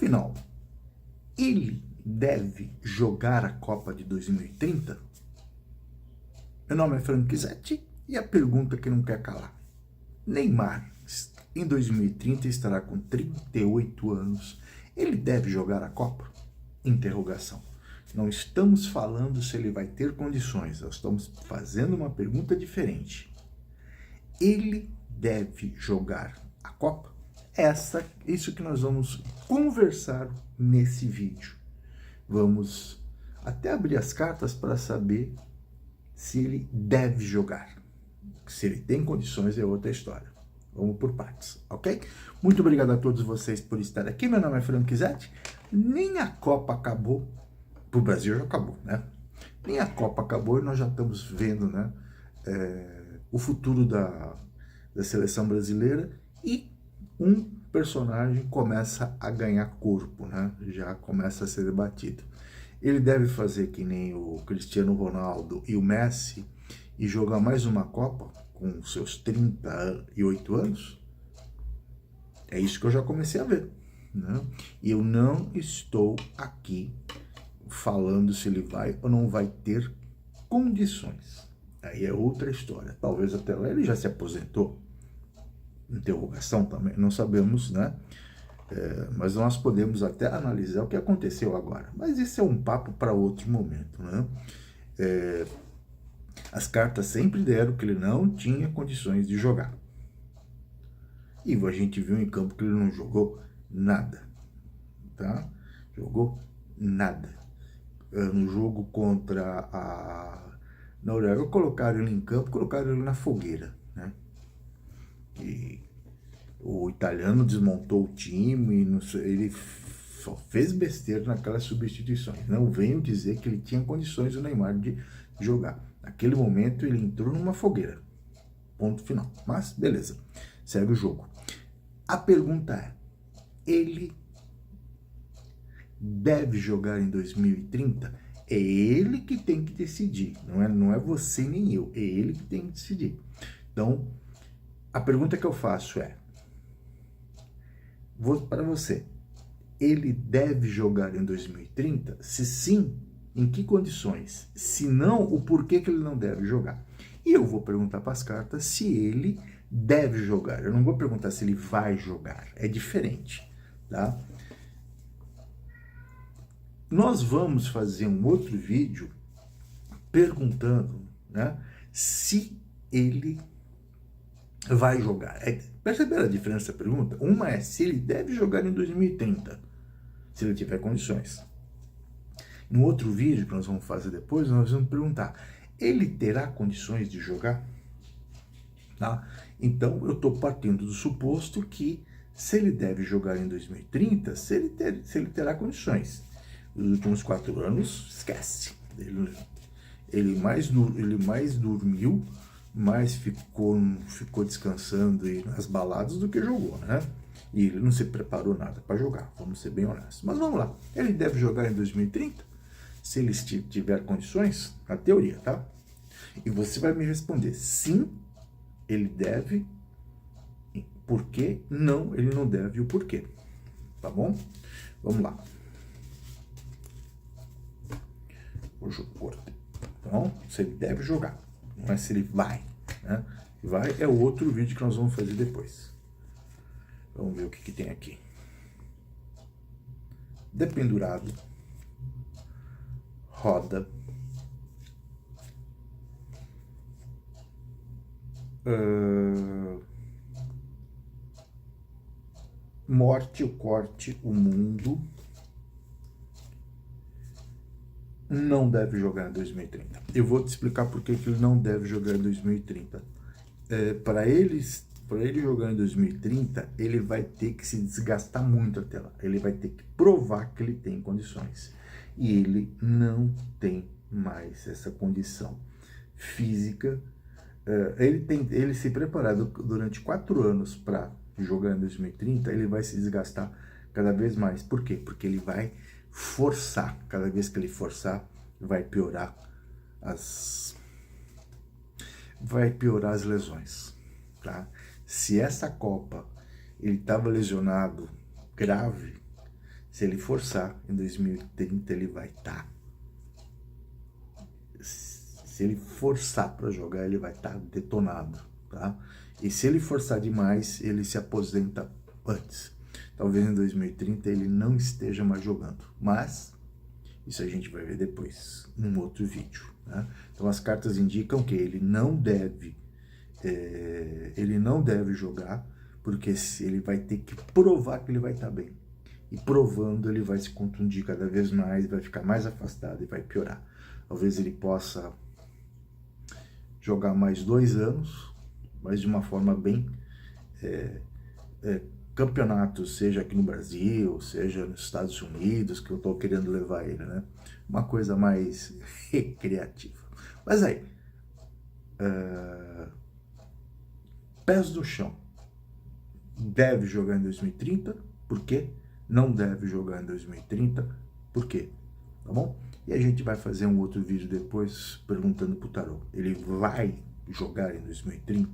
Afinal, ele deve jogar a Copa de 2030? Meu nome é Franchisetti e a pergunta que não quer calar. Neymar, em 2030, estará com 38 anos. Ele deve jogar a Copa? Interrogação. Não estamos falando se ele vai ter condições, nós estamos fazendo uma pergunta diferente. Ele deve jogar a Copa? Isso que nós vamos conversar nesse vídeo. Vamos até abrir as cartas para saber se ele deve jogar. Se ele tem condições é outra história. Vamos por partes, ok? Muito obrigado a todos vocês por estar aqui. Meu nome é Franchisetti. Nem a Copa acabou. Para o Brasil já acabou, né? Nem a Copa acabou e nós já estamos vendo, né, o futuro da seleção brasileira e um personagem começa a ganhar corpo, né? Já começa a ser debatido. Ele deve fazer que nem o Cristiano Ronaldo e o Messi e jogar mais uma Copa com seus 38 anos? É isso que eu já comecei a ver, né? E eu não estou aqui falando se ele vai ou não vai ter condições. Aí é outra história. Talvez até lá ele já se aposentou. Interrogação também, não sabemos, né? Mas nós podemos até analisar o que aconteceu agora. Mas isso é um papo para outro momento, né? As cartas sempre deram que ele não tinha condições de jogar. E a gente viu em campo que ele não jogou nada, tá? Jogou nada. No jogo contra a Noruega, colocaram ele em campo, colocaram ele na fogueira, né? E o italiano desmontou o time, ele só fez besteira naquelas substituições. Não venho dizer que ele tinha condições, o Neymar, de jogar. Naquele momento ele entrou numa fogueira. Ponto final. Mas, beleza. Segue o jogo. A pergunta é, ele deve jogar em 2030? É ele que tem que decidir. Não é você nem eu. É ele que tem que decidir. Então, a pergunta que eu faço é, para você, ele deve jogar em 2030? Se sim, em que condições? Se não, o porquê que ele não deve jogar? E eu vou perguntar para as cartas se ele deve jogar. Eu não vou perguntar se ele vai jogar. É diferente, tá? Nós vamos fazer um outro vídeo perguntando, né, se ele vai jogar. Perceberam a diferença da pergunta? Uma é se ele deve jogar em 2030, se ele tiver condições. No outro vídeo que nós vamos fazer depois, nós vamos perguntar, ele terá condições de jogar? Tá? Então, eu estou partindo do suposto que se ele deve jogar em 2030, se ele terá condições. Nos últimos 4 anos, esquece. Ele mais dormiu, mais ficou descansando nas baladas do que jogou, né? E ele não se preparou nada para jogar, vamos ser bem honestos. Mas vamos lá, ele deve jogar em 2030? Se ele tiver condições, na teoria, tá? E você vai me responder, sim, ele deve, por quê? Não, ele não deve, o porquê. Tá bom? Vamos lá. Então, se ele deve jogar, não é se ele vai, né? Vai é o outro vídeo que nós vamos fazer depois. Vamos ver o que tem aqui. Dependurado, roda, morte, o corte, o mundo. Não deve jogar em 2030. Eu vou te explicar por que ele não deve jogar em 2030. Para ele jogar em 2030, ele vai ter que se desgastar muito até lá. Ele vai ter que provar que ele tem condições. E ele não tem mais essa condição física. Ele se preparado durante 4 anos para jogar em 2030, ele vai se desgastar cada vez mais. Por quê? Porque ele vai forçar. Cada vez que ele forçar, vai piorar as lesões, tá? Se essa Copa ele estava lesionado grave, Se ele forçar, em 2030 ele vai estar... Se ele forçar para jogar, ele vai estar detonado, tá? E se ele forçar demais, ele se aposenta antes. Talvez em 2030 ele não esteja mais jogando, mas isso a gente vai ver depois, num outro vídeo, né? Então as cartas indicam que ele não deve jogar, porque ele vai ter que provar que ele vai estar bem. E provando, ele vai se contundir cada vez mais, vai ficar mais afastado e vai piorar. Talvez ele possa jogar mais 2 anos, mas de uma forma bem... campeonatos, seja aqui no Brasil, seja nos Estados Unidos, que eu estou querendo levar ele, né? Uma coisa mais recreativa. Mas aí, pés no chão. Deve jogar em 2030, por quê? Não deve jogar em 2030, por quê? Tá bom? E a gente vai fazer um outro vídeo depois perguntando pro tarô. Ele vai jogar em 2030?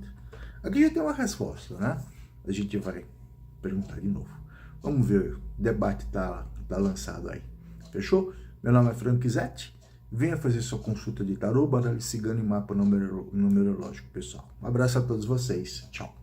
Aqui já tem uma resposta, né? A gente vai perguntar de novo. Vamos ver, o debate tá lançado aí. Fechou? Meu nome é Frank Zetti. Venha fazer sua consulta de tarô, baralho cigano e mapa numerológico, pessoal. Um abraço a todos vocês. Tchau.